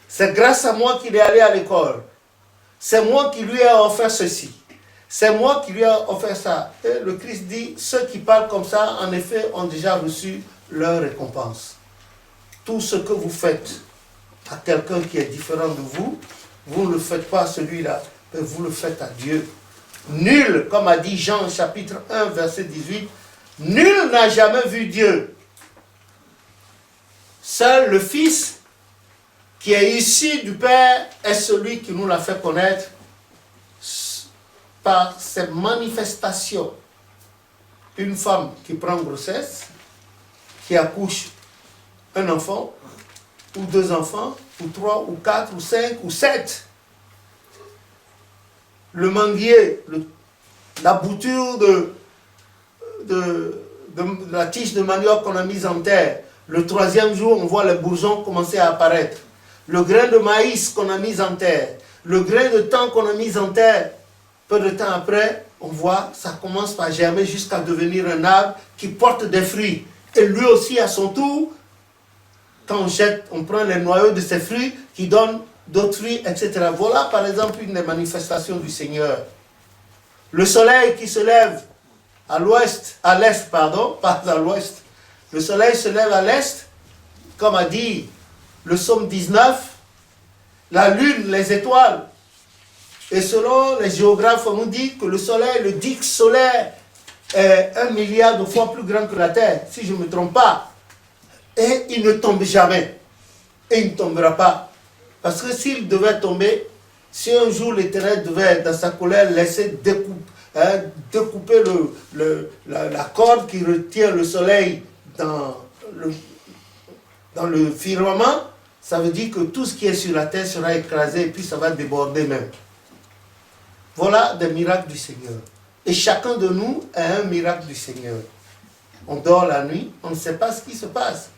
C'est grâce à moi qu'il est allé à l'école. C'est moi qui lui ai offert ceci. C'est moi qui lui ai offert ça. Et le Christ dit, ceux qui parlent comme ça, en effet, ont déjà reçu leur récompense. Tout ce que vous faites à quelqu'un qui est différent de vous, vous ne le faites pas à celui-là, mais vous le faites à Dieu. Nul, comme a dit Jean chapitre 1, verset 18, nul n'a jamais vu Dieu. Seul le Fils qui est issu du Père est celui qui nous l'a fait connaître par ses manifestations. Une femme qui prend grossesse, qui accouche un enfant, ou 2 enfants, ou 3, ou 4, ou 5, ou 7. Le manguier, la bouture de la tige de manioc qu'on a mise en terre. Le 3e jour, on voit les bourgeons commencer à apparaître. Le grain de maïs qu'on a mis en terre. Le grain de thym qu'on a mis en terre. Peu de temps après, on voit, ça commence par germer jusqu'à devenir un arbre qui porte des fruits. Et lui aussi, à son tour, quand on jette, on prend les noyaux de ces fruits qui donnent d'autres fruits, etc. Voilà par exemple une des manifestations du Seigneur. Le soleil qui se lève à l'est, pas à l'ouest. Le soleil se lève à l'est, comme a dit le psaume 19, la lune, les étoiles. Et selon les géographes, on nous dit que le soleil, le disque solaire, est 1 milliard de fois plus grand que la Terre, si je ne me trompe pas. Et il ne tombe jamais. Et il ne tombera pas. Parce que s'il devait tomber, si un jour l'Éternel devait, dans sa colère, laisser découper la corde qui retient le soleil dans le firmament, ça veut dire que tout ce qui est sur la terre sera écrasé et puis ça va déborder même. Voilà des miracles du Seigneur. Et chacun de nous est un miracle du Seigneur. On dort la nuit, on ne sait pas ce qui se passe.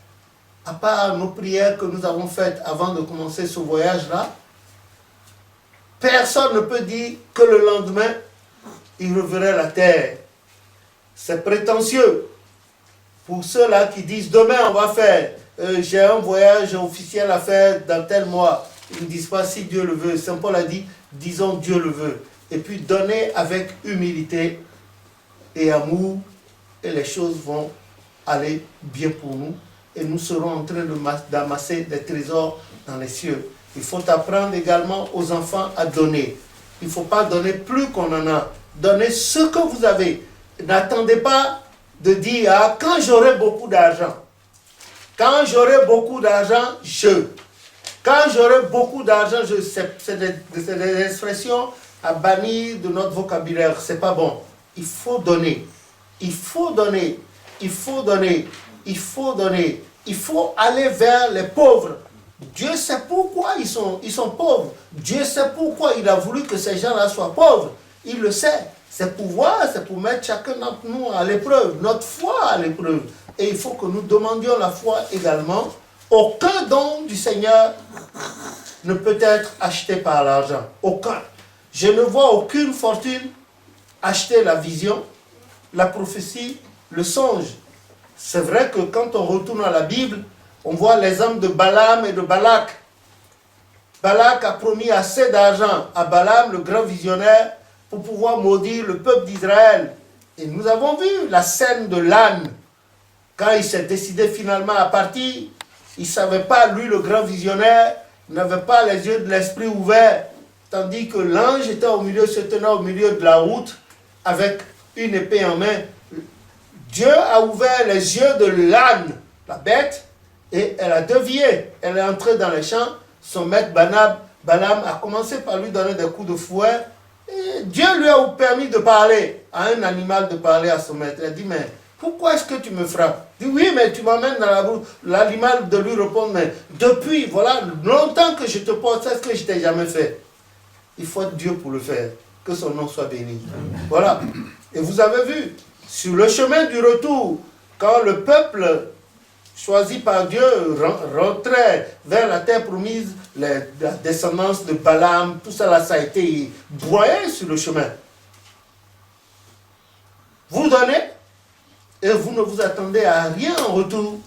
À part nos prières que nous avons faites avant de commencer ce voyage-là, personne ne peut dire que le lendemain, il reverrait la terre. C'est prétentieux. Pour ceux-là qui disent, demain on va faire, j'ai un voyage officiel à faire dans tel mois. Ils ne disent pas si Dieu le veut. Saint Paul a dit, disons Dieu le veut. Et puis donner avec humilité et amour, et les choses vont aller bien pour nous. Et nous serons en train d'amasser des trésors dans les cieux. Il faut apprendre également aux enfants à donner. Il ne faut pas donner plus qu'on en a. Donnez ce que vous avez. N'attendez pas de dire, ah, quand j'aurai beaucoup d'argent. Quand j'aurai beaucoup d'argent, Quand j'aurai beaucoup d'argent, c'est des expressions à bannir de notre vocabulaire. C'est pas bon. Il faut donner. Il faut donner. Il faut donner. Il faut donner. Il faut aller vers les pauvres. Dieu sait pourquoi ils sont pauvres. Dieu sait pourquoi il a voulu que ces gens-là soient pauvres. Il le sait. C'est pour voir, c'est pour mettre chacun d'entre nous à l'épreuve, notre foi à l'épreuve. Et il faut que nous demandions la foi également. Aucun don du Seigneur ne peut être acheté par l'argent. Aucun. Je ne vois aucune fortune acheter la vision, la prophétie, le songe. C'est vrai que quand on retourne à la Bible, on voit les hommes de Balaam et de Balak. Balak a promis assez d'argent à Balaam, le grand visionnaire, pour pouvoir maudire le peuple d'Israël. Et nous avons vu la scène de l'âne. Quand il s'est décidé finalement à partir, il ne savait pas, lui le grand visionnaire, n'avait pas les yeux de l'esprit ouverts, tandis que l'ange était au milieu, se tenait au milieu de la route, avec une épée en main. Dieu a ouvert les yeux de l'âne, la bête, et elle a dévié. Elle est entrée dans les champs. Son maître Balaam a commencé par lui donner des coups de fouet. Et Dieu lui a permis de parler à un animal, de parler à son maître. Elle a dit, mais pourquoi est-ce que tu me frappes? Il dit, oui, mais tu m'emmènes dans la route. L'animal de lui répond, mais depuis, voilà, longtemps que je te porte, c'est ce que je t'ai jamais fait. Il faut être Dieu pour le faire. Que son nom soit béni. Voilà. Et vous avez vu, sur le chemin du retour, quand le peuple choisi par Dieu rentrait vers la terre promise, la descendance de Balaam, tout ça là, ça a été broyé sur le chemin. Vous donnez et vous ne vous attendez à rien en retour.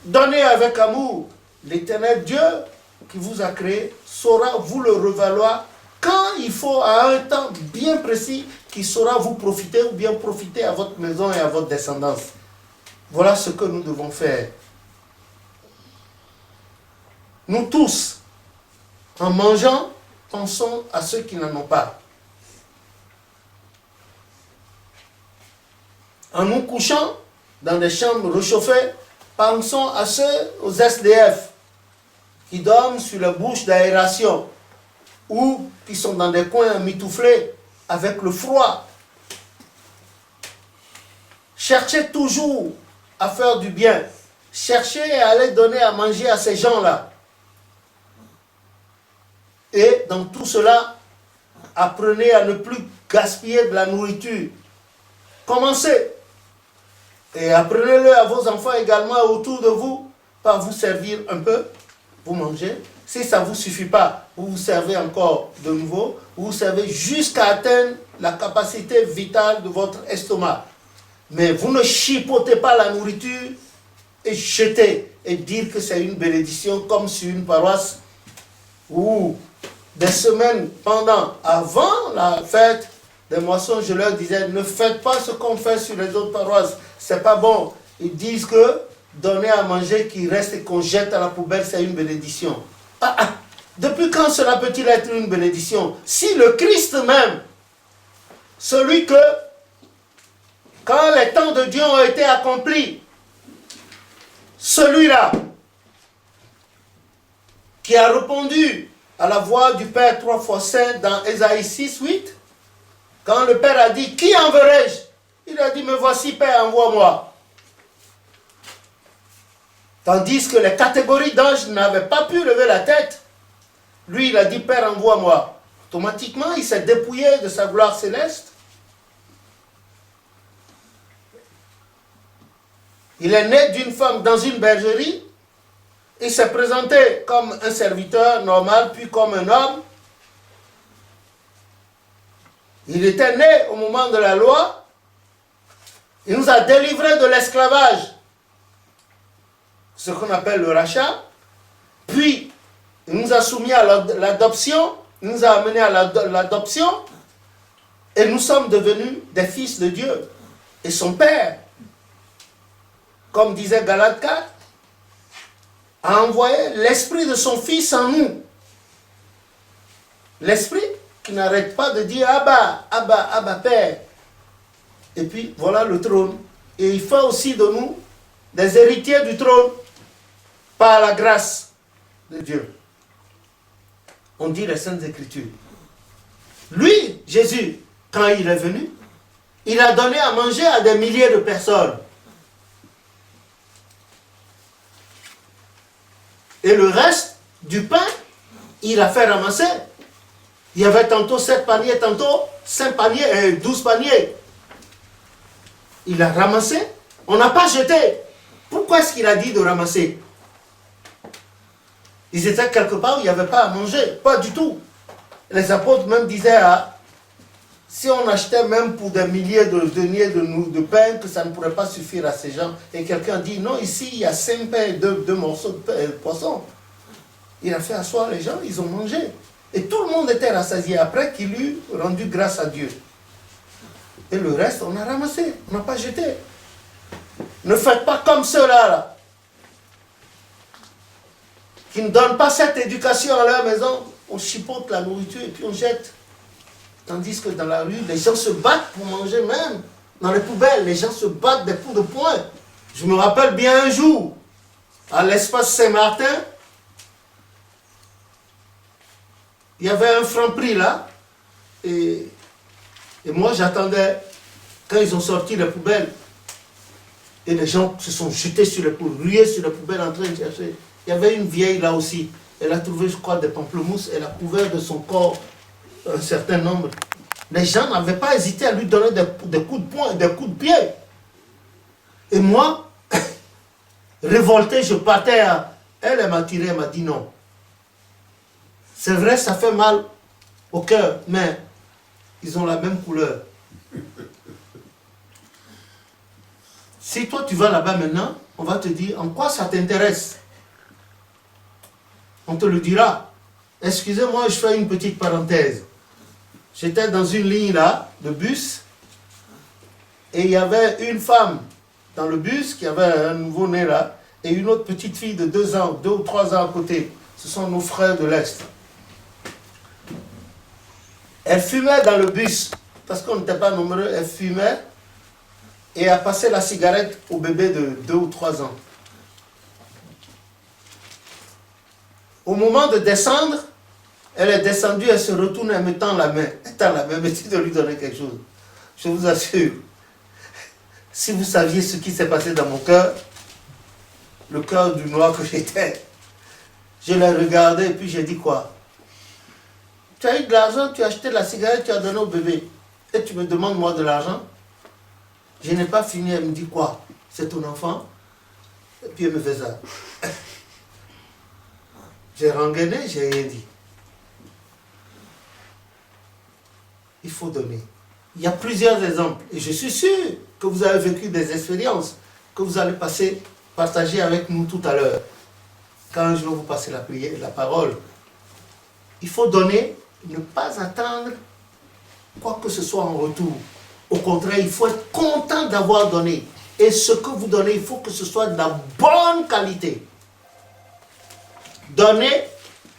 Donnez avec amour. L'Éternel Dieu qui vous a créé saura vous le revaloir quand il faut, à un temps bien précis, qui saura vous profiter ou bien profiter à votre maison et à votre descendance. Voilà ce que nous devons faire. Nous tous, en mangeant, pensons à ceux qui n'en ont pas. En nous couchant dans des chambres réchauffées, pensons à ceux, aux SDF, qui dorment sur la bouche d'aération ou qui sont dans des coins mitouflés avec le froid. Cherchez toujours à faire du bien. Cherchez à aller donner à manger à ces gens-là. Et dans tout cela, apprenez à ne plus gaspiller de la nourriture. Commencez. Et apprenez-le à vos enfants également autour de vous, par vous servir un peu, vous mangez. Si ça ne vous suffit pas, vous vous servez encore de nouveau, vous servez jusqu'à atteindre la capacité vitale de votre estomac. Mais vous ne chipotez pas la nourriture et jetez et dire que c'est une bénédiction comme sur une paroisse où des semaines avant la fête des moissons, je leur disais, ne faites pas ce qu'on fait sur les autres paroisses, c'est pas bon. Ils disent que donner à manger qui reste et qu'on jette à la poubelle, c'est une bénédiction. Depuis quand cela peut-il être une bénédiction? Si le Christ même, celui que, quand les temps de Dieu ont été accomplis, celui-là, qui a répondu à la voix du Père 3 fois saint dans Ésaïe 6, 8, quand le Père a dit, qui enverrai-je? Il a dit, me voici Père, envoie-moi. Tandis que les catégories d'anges n'avaient pas pu lever la tête. Lui, il a dit, Père, envoie-moi. Automatiquement, il s'est dépouillé de sa gloire céleste. Il est né d'une femme dans une bergerie. Il s'est présenté comme un serviteur normal, puis comme un homme. Il était né au moment de la loi. Il nous a délivrés de l'esclavage, ce qu'on appelle le rachat. Puis, il nous a soumis à l'adoption. Il nous a amenés à l'adoption. Et nous sommes devenus des fils de Dieu. Et son Père, comme disait Galates 4, a envoyé l'esprit de son Fils en nous. L'esprit qui n'arrête pas de dire Abba, Abba, Abba, Père. Et puis voilà le trône. Et il fait aussi de nous des héritiers du trône par la grâce de Dieu. On dit les Saintes Écritures. Lui, Jésus, quand il est venu, il a donné à manger à des milliers de personnes. Et le reste du pain, il a fait ramasser. Il y avait tantôt 7 paniers, tantôt 5 paniers, 12 paniers. Il a ramassé. On n'a pas jeté. Pourquoi est-ce qu'il a dit de ramasser? Ils étaient quelque part où il n'y avait pas à manger. Pas du tout. Les apôtres même disaient, si on achetait même pour des milliers de deniers de pain, que ça ne pourrait pas suffire à ces gens. Et quelqu'un dit, non, ici, il y a 5 pains et 2 morceaux de poisson. Il a fait asseoir les gens, ils ont mangé. Et tout le monde était rassasié après qu'il eut rendu grâce à Dieu. Et le reste, on a ramassé, on n'a pas jeté. Ne faites pas comme ceux-là, là, qui ne donnent pas cette éducation à leur maison. On chipote la nourriture et puis on jette. Tandis que dans la rue, les gens se battent pour manger même. Dans les poubelles, les gens se battent des coups de poing. Je me rappelle bien un jour, à l'espace Saint-Martin, il y avait un franc-prix là. Et moi, j'attendais quand ils ont sorti les poubelles. Et les gens se sont jetés sur les poubelles, rués sur les poubelles en train de chercher. Il y avait une vieille là aussi. Elle a trouvé, je crois, des pamplemousses. Elle a couvert de son corps un certain nombre. Les gens n'avaient pas hésité à lui donner des coups de poing, des coups de pied. Et moi, révolté, je partais à... Elle m'a tiré, elle m'a dit non. C'est vrai, ça fait mal au cœur, mais ils ont la même couleur. Si toi tu vas là-bas maintenant, on va te dire en quoi ça t'intéresse. on te le dira. Excusez-moi, je fais une petite parenthèse. J'étais dans une ligne là, de bus, et il y avait une femme dans le bus qui avait un nouveau-né là, et une autre petite fille de 2 ans, 2 ou 3 ans à côté. Ce sont nos frères de l'Est. Elle fumait dans le bus, parce qu'on n'était pas nombreux, elle fumait, et a passé la cigarette au bébé de 2 ou 3 ans. Au moment de descendre, elle est descendue, elle se retourne en mettant la main. Elle tend la main, mais tu dois lui donner quelque chose. Je vous assure, si vous saviez ce qui s'est passé dans mon cœur, le cœur du noir que j'étais, je l'ai regardé et puis j'ai dit quoi? Tu as eu de l'argent, tu as acheté la cigarette, tu as donné au bébé. Et tu me demandes moi de l'argent? Je n'ai pas fini, elle me dit quoi? C'est ton enfant? Et puis elle me fait ça. J'ai rengainé, j'ai rien dit. Il faut donner. Il y a plusieurs exemples. Et je suis sûr que vous avez vécu des expériences que vous allez partager avec nous tout à l'heure. Quand je vais vous passer la prière, la parole. Il faut donner, ne pas attendre quoi que ce soit en retour. Au contraire, il faut être content d'avoir donné. Et ce que vous donnez, il faut que ce soit de la bonne qualité. Donnez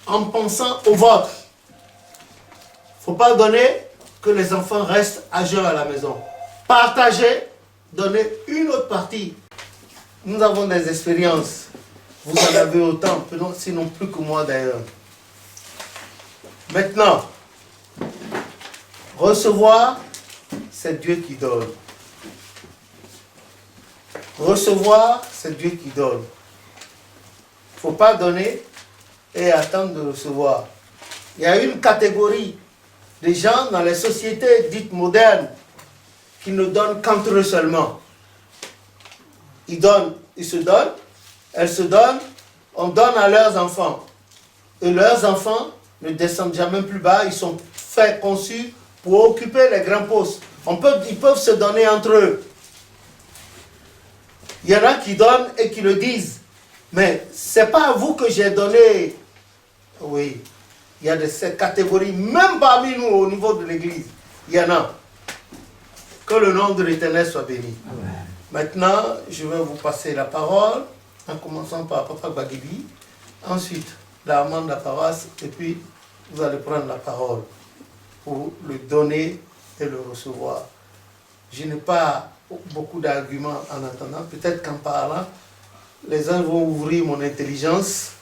en pensant au vôtre. Il ne faut pas donner que les enfants restent à jeun à la maison. Partagez, donnez une autre partie. Nous avons des expériences. Vous en avez autant, sinon plus que moi d'ailleurs. Maintenant, recevoir, c'est Dieu qui donne. Recevoir, c'est Dieu qui donne. Il ne faut pas donner et attendre de recevoir. Il y a une catégorie de gens dans les sociétés dites modernes qui ne donnent qu'entre eux seulement. Ils donnent, ils se donnent, elles se donnent, on donne à leurs enfants. Et leurs enfants ne descendent jamais plus bas, ils sont faits, conçus pour occuper les grands postes. Ils peuvent se donner entre eux. Il y en a qui donnent et qui le disent. Mais ce n'est pas à vous que j'ai donné. Oui, il y a de ces catégories, même parmi nous au niveau de l'église. Il y en a. Que le nom de l'Éternel soit béni. Amen. Maintenant, je vais vous passer la parole, en commençant par Papa Bagidi, ensuite la maman de la paroisse, et puis vous allez prendre la parole pour le donner et le recevoir. Je n'ai pas beaucoup d'arguments en attendant, peut-être qu'en parlant, les uns vont ouvrir mon intelligence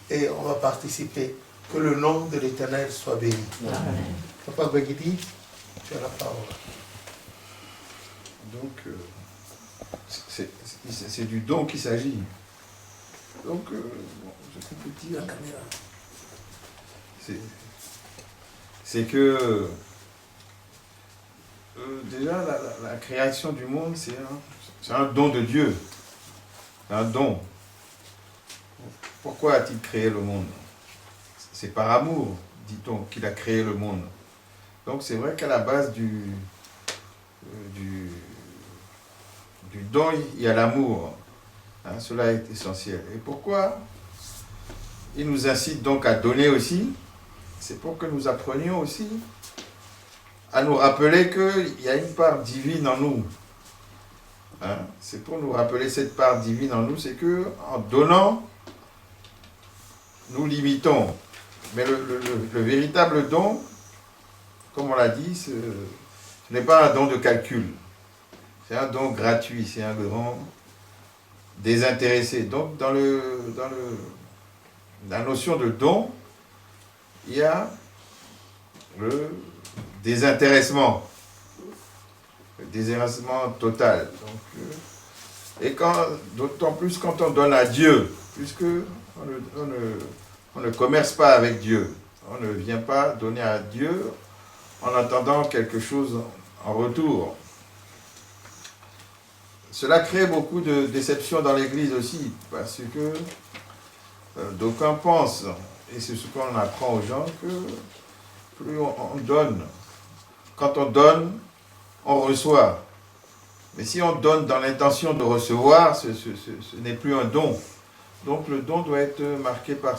et on va participer. Que le nom de l'Éternel soit béni. Amen. Papa Bagidi, tu as la parole. Donc, c'est du don qu'il s'agit. Donc, je peux dire, c'est que déjà la création du monde, c'est un don de Dieu. Un don. Pourquoi a-t-il créé le monde? C'est par amour, dit-on, qu'il a créé le monde. Donc c'est vrai qu'à la base du don, il y a l'amour. Hein, cela est essentiel. Et pourquoi il nous incite donc à donner aussi? C'est pour que nous apprenions aussi à nous rappeler qu'il y a une part divine en nous. Hein, c'est pour nous rappeler cette part divine en nous, c'est que en donnant, nous limitons. Mais le véritable don, comme on l'a dit, ce n'est pas un don de calcul. C'est un don gratuit, c'est un don désintéressé. Donc, dans la notion de don, il y a le désintéressement. Le désintéressement total. Donc, et d'autant plus quand on donne à Dieu, puisque on ne commerce pas avec Dieu. On ne vient pas donner à Dieu en attendant quelque chose en retour. Cela crée beaucoup de déceptions dans l'Église aussi, parce que d'aucuns pensent, et c'est ce qu'on apprend aux gens, que plus on donne, quand on donne, on reçoit. Mais si on donne dans l'intention de recevoir, ce n'est plus un don. Donc le don doit être marqué par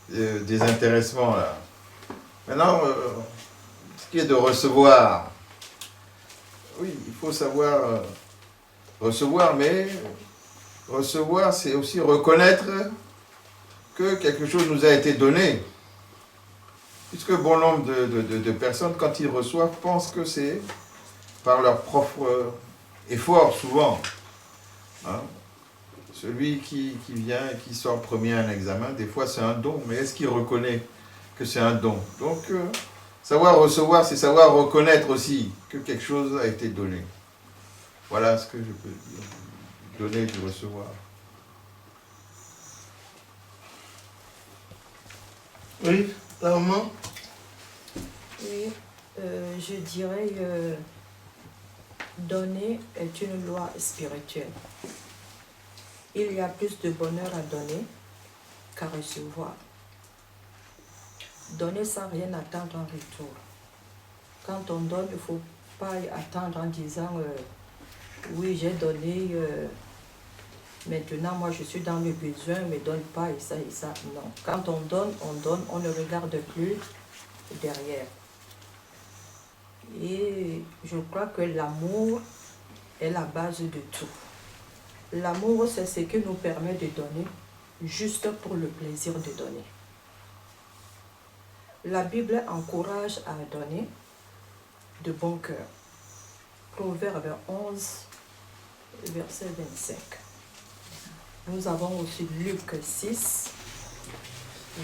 désintéressement là. Maintenant, ce qui est de recevoir, oui, il faut savoir recevoir, mais recevoir, c'est aussi reconnaître que quelque chose nous a été donné. Puisque bon nombre de personnes, quand ils reçoivent, pensent que c'est par leur propre effort, souvent. Hein? Celui qui vient et qui sort premier à un examen, des fois c'est un don, mais est-ce qu'il reconnaît que c'est un don? Donc, savoir recevoir, c'est savoir reconnaître aussi que quelque chose a été donné. Voilà ce que je peux dire. Donner du recevoir. Oui, la maman? Oui, je dirais donner est une loi spirituelle. Il y a plus de bonheur à donner qu'à recevoir. Donner sans rien attendre en retour. Quand on donne, il ne faut pas attendre en disant oui, j'ai donné, maintenant moi je suis dans le besoin, ne me donne pas et ça et ça. Non. Quand on donne, on ne regarde plus derrière. Et je crois que l'amour est la base de tout. L'amour, c'est ce qui nous permet de donner juste pour le plaisir de donner. La Bible encourage à donner de bon cœur. Proverbe 11, verset 25. Nous avons aussi Luc 6,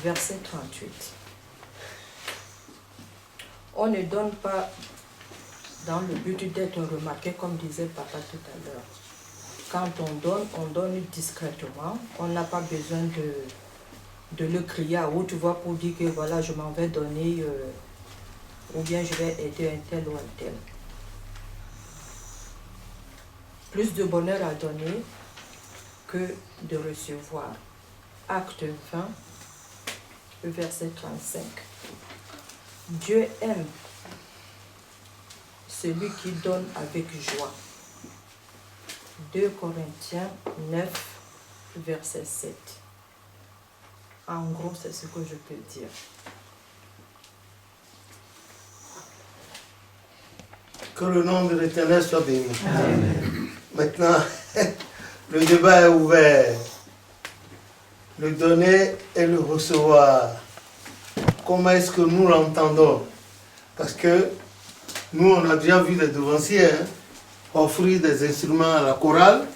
verset 38. On ne donne pas dans le but d'être remarqué, comme disait papa tout à l'heure. Quand on donne discrètement. On n'a pas besoin de le crier à haute voix pour dire que voilà, je m'en vais donner ou bien je vais aider un tel ou un tel. Plus de bonheur à donner que de recevoir. Acte 20, verset 35. Dieu aime celui qui donne avec joie. 2 Corinthiens 9, verset 7. En gros, c'est ce que je peux dire. Que le nom de l'Éternel soit béni. Amen. Maintenant, le débat est ouvert. Le donner et le recevoir. Comment est-ce que nous l'entendons? Parce que nous, on a déjà vu les devanciers offrir des instruments à la chorale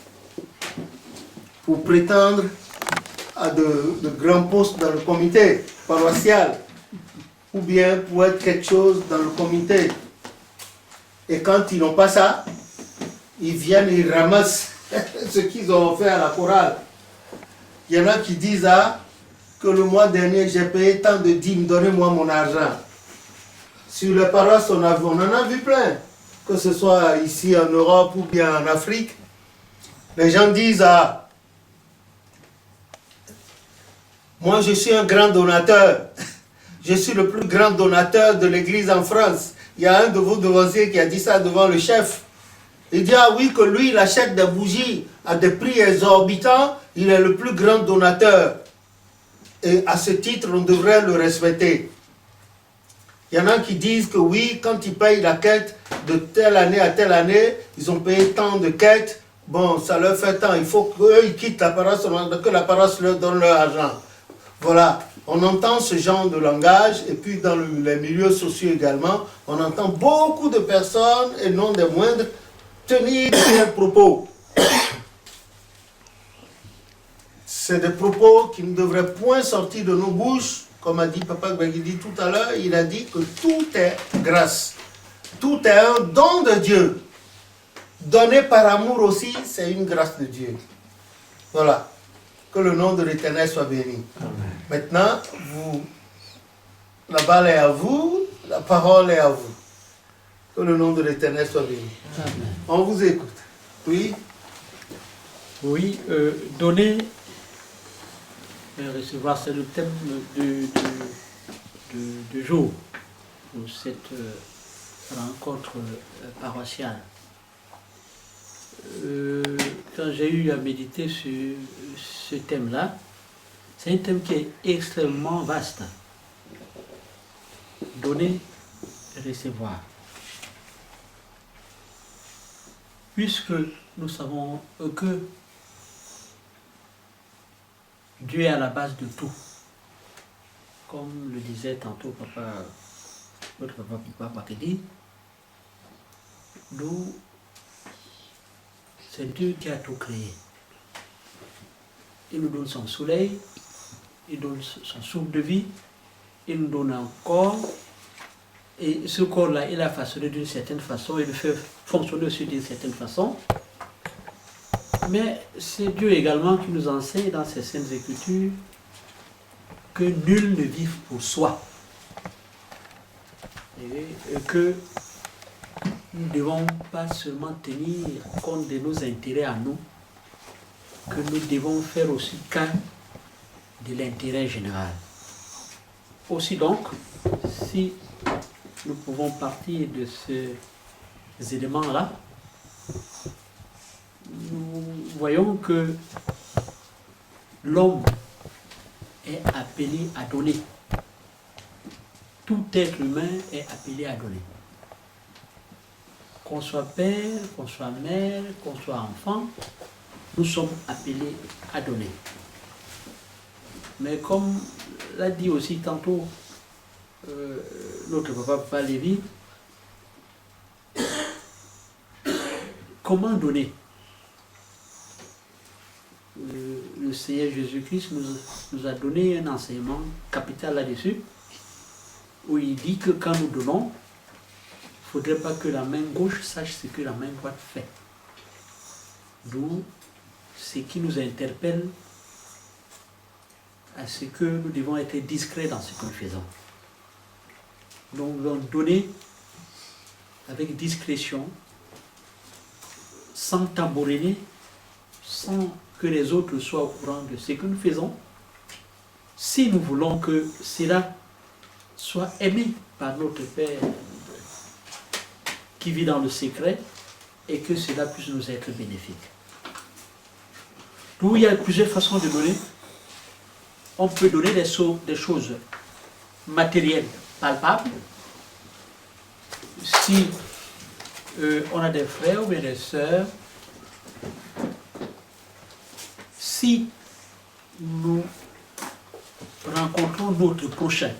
pour prétendre à de grands postes dans le comité paroissial ou bien pour être quelque chose dans le comité. Et quand ils n'ont pas ça, ils viennent et ils ramassent ce qu'ils ont offert à la chorale. Il y en a qui disent que le mois dernier j'ai payé tant de dîmes, donnez-moi mon argent. Sur les paroisses, on en a vu plein, que ce soit ici en Europe ou bien en Afrique. Les gens disent moi je suis un grand donateur, je suis le plus grand donateur de l'église en France. Il y a un de vos devanciers qui a dit ça devant le chef. Il dit oui, que lui il achète des bougies à des prix exorbitants, il est le plus grand donateur. Et à ce titre, on devrait le respecter. Il y en a qui disent que oui, quand ils payent la quête de telle année à telle année, ils ont payé tant de quêtes, bon, ça leur fait tant, il faut qu'eux, ils quittent la paroisse, que la paroisse leur donne leur argent. Voilà, on entend ce genre de langage, et puis dans les milieux sociaux également, on entend beaucoup de personnes, et non des moindres, tenir de tels propos. C'est des propos qui ne devraient point sortir de nos bouches. Comme a dit Papa Gbeguidi tout à l'heure, il a dit que tout est grâce. Tout est un don de Dieu. Donné par amour aussi, c'est une grâce de Dieu. Voilà. Que le nom de l'Éternel soit béni. Amen. Maintenant, la balle est à vous, la parole est à vous. Que le nom de l'Éternel soit béni. Amen. On vous écoute. Oui. Oui, donner et recevoir, c'est le thème du jour de cette rencontre paroissiale. Quand j'ai eu à méditer sur ce thème-là, C'est un thème qui est extrêmement vaste. Donner et recevoir. Puisque nous savons que Dieu est à la base de tout. Comme le disait tantôt notre papa Makedi, nous, c'est Dieu qui a tout créé. Il nous donne son soleil, il donne son souffle de vie, il nous donne un corps, et ce corps-là, il a façonné d'une certaine façon, il le fait fonctionner aussi d'une certaine façon. Mais c'est Dieu également qui nous enseigne dans ses saintes écritures que nul ne vive pour soi. Et que nous ne devons pas seulement tenir compte de nos intérêts à nous, que nous devons faire aussi cas de l'intérêt général. Aussi donc, si nous pouvons partir de ces éléments-là, nous voyons que l'homme est appelé à donner. Tout être humain est appelé à donner. Qu'on soit père, qu'on soit mère, qu'on soit enfant, nous sommes appelés à donner. Mais comme l'a dit aussi tantôt notre papa Lévy, comment donner? Le Seigneur Jésus-Christ nous a donné un enseignement capital là-dessus, où il dit que quand nous donnons, il ne faudrait pas que la main gauche sache ce que la main droite fait. D'où ce qui nous interpelle à ce que nous devons être discrets dans ce que nous faisons. Donc nous devons donner avec discrétion, sans tambouriner, sans que les autres soient au courant de ce que nous faisons, si nous voulons que cela soit aimé par notre Père qui vit dans le secret et que cela puisse nous être bénéfique. D'où il y a plusieurs façons de donner. On peut donner des choses matérielles, palpables. Si on a des frères ou bien des sœurs, si nous rencontrons notre prochain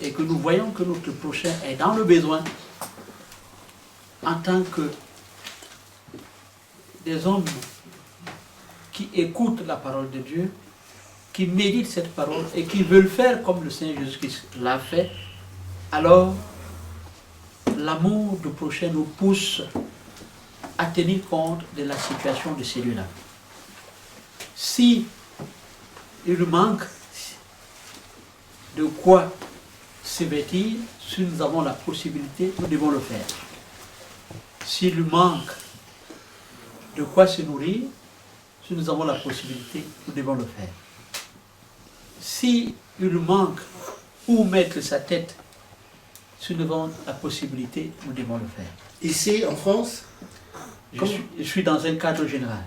et que nous voyons que notre prochain est dans le besoin, en tant que des hommes qui écoutent la parole de Dieu, qui méditent cette parole et qui veulent faire comme le Seigneur Jésus-Christ l'a fait, alors l'amour du prochain nous pousse à tenir compte de la situation de celui-là. Si il manque de quoi se vêtir, si nous avons la possibilité, nous devons le faire. S'il manque de quoi se nourrir, si nous avons la possibilité, nous devons le faire. Si il manque où mettre sa tête, si nous avons la possibilité, nous devons le faire. Ici, en France, je suis dans un cadre général.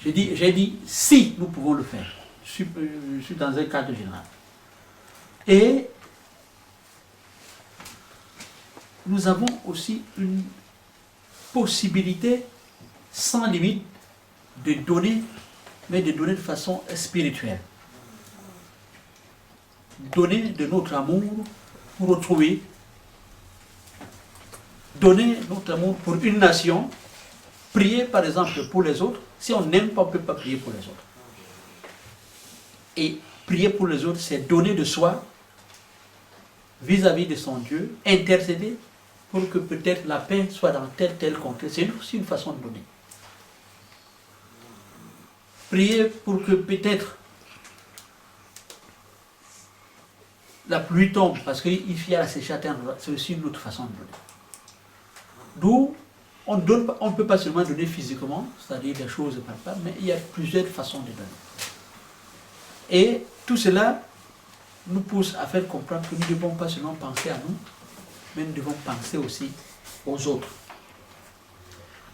J'ai dit si nous pouvons le faire. Je suis dans un cadre général. Et nous avons aussi une possibilité sans limite de donner, mais de donner de façon spirituelle. Donner de notre amour pour autrui. Donner notre amour pour une nation. Prier par exemple pour les autres. Si on n'aime pas, on ne peut pas prier pour les autres. Et prier pour les autres, c'est donner de soi vis-à-vis de son Dieu, intercéder pour que peut-être la paix soit dans tel contrée. C'est aussi une façon de donner. Prier pour que peut-être la pluie tombe, parce qu'il y a la sécheresse, c'est aussi une autre façon de donner. D'où on ne peut pas seulement donner physiquement, c'est-à-dire des choses palpables, mais il y a plusieurs façons de donner. Et tout cela nous pousse à faire comprendre que nous ne devons pas seulement penser à nous, mais nous devons penser aussi aux autres.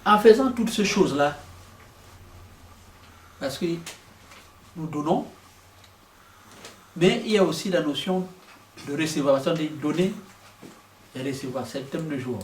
En faisant toutes ces choses-là, parce que nous donnons, mais il y a aussi la notion de recevoir, c'est-à-dire donner et recevoir, c'est le thème du jour.